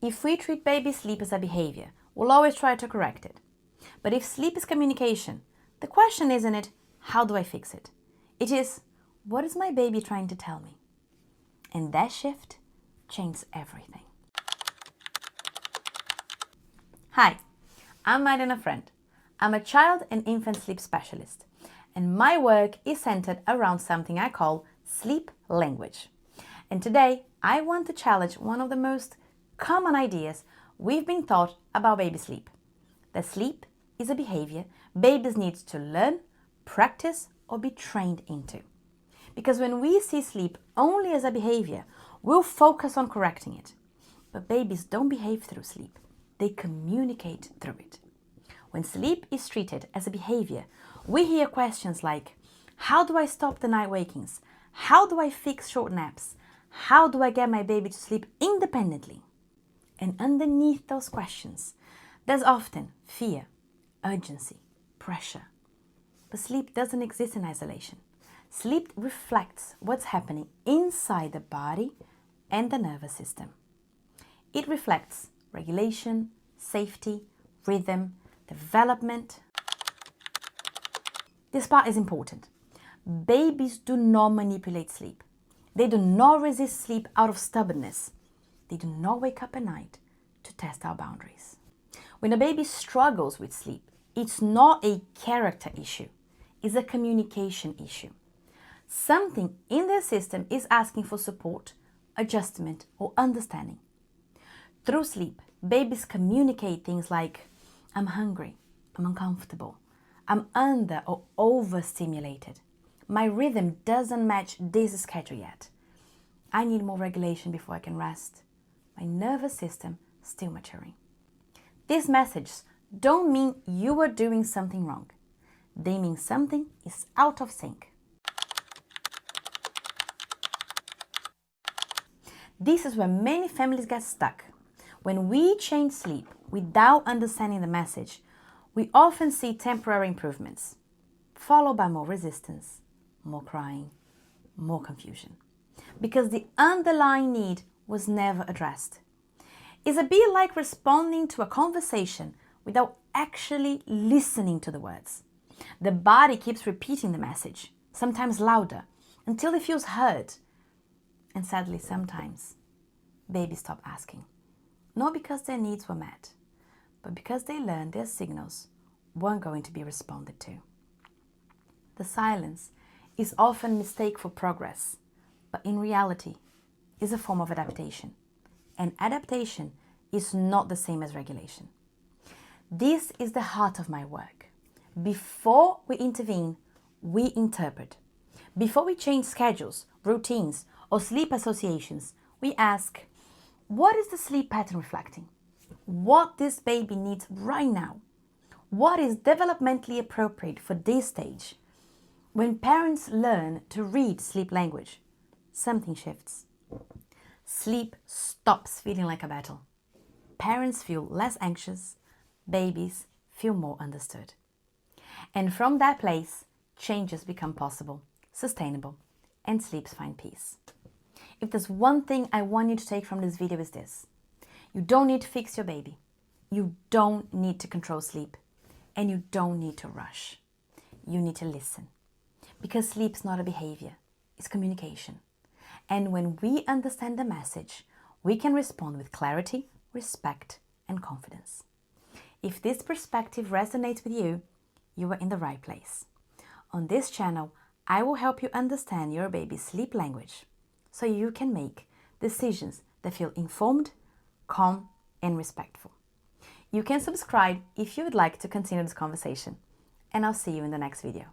If we treat baby sleep as a behavior, we'll always try to correct it. But if sleep is communication, the question isn't how do I fix it? It is, what is my baby trying to tell me? And that shift changes everything. Hi, I'm Mariana Friend. I'm a child and infant sleep specialist, and my work is centered around something I call sleep language. And today, I want to challenge one of the most common ideas we've been taught about baby sleep. That sleep is a behavior babies need to learn, practice, or be trained into. Because when we see sleep only as a behavior, we'll focus on correcting it. But babies don't behave through sleep. They communicate through it. When sleep is treated as a behavior, we hear questions like, how do I stop the night wakings? How do I fix short naps? How do I get my baby to sleep independently? And underneath those questions, there's often fear, urgency, pressure. But sleep doesn't exist in isolation. Sleep reflects what's happening inside the body and the nervous system. It reflects regulation, safety, rhythm, development. This part is important. Babies do not manipulate sleep. They do not resist sleep out of stubbornness. They do not wake up at night to test our boundaries. When a baby struggles with sleep, it's not a character issue. It's a communication issue. Something in their system is asking for support, adjustment, or understanding. Through sleep, babies communicate things like, I'm hungry, I'm uncomfortable, I'm under or overstimulated. My rhythm doesn't match this schedule yet. I need more regulation before I can rest. My nervous system still maturing. These messages don't mean you are doing something wrong. They mean something is out of sync. This is where many families get stuck. When we change sleep without understanding the message, we often see temporary improvements, followed by more resistance, more crying, more confusion, because the underlying need was never addressed. It's a bit like responding to a conversation without actually listening to the words. The body keeps repeating the message, sometimes louder, until it feels heard. And sadly, sometimes, babies stop asking. Not because their needs were met, but because they learned their signals weren't going to be responded to. The silence is often mistaken for progress, but in reality, is a form of adaptation. And adaptation is not the same as regulation. This is the heart of my work. Before we intervene, we interpret. Before we change schedules, routines, or sleep associations, we ask, what is the sleep pattern reflecting? What this baby needs right now? What is developmentally appropriate for this stage? When parents learn to read sleep language, something shifts. Sleep stops feeling like a battle. Parents feel less anxious, babies feel more understood. And from that place, changes become possible, sustainable, and sleeps find peace. If there's one thing I want you to take from this video is this. You don't need to fix your baby. You don't need to control sleep. And you don't need to rush. You need to listen. Because sleep's not a behavior, it's communication. And when we understand the message, we can respond with clarity, respect, and confidence. If this perspective resonates with you, you are in the right place. On this channel, I will help you understand your baby's sleep language so you can make decisions that feel informed, calm, and respectful. You can subscribe if you would like to continue this conversation, and I'll see you in the next video.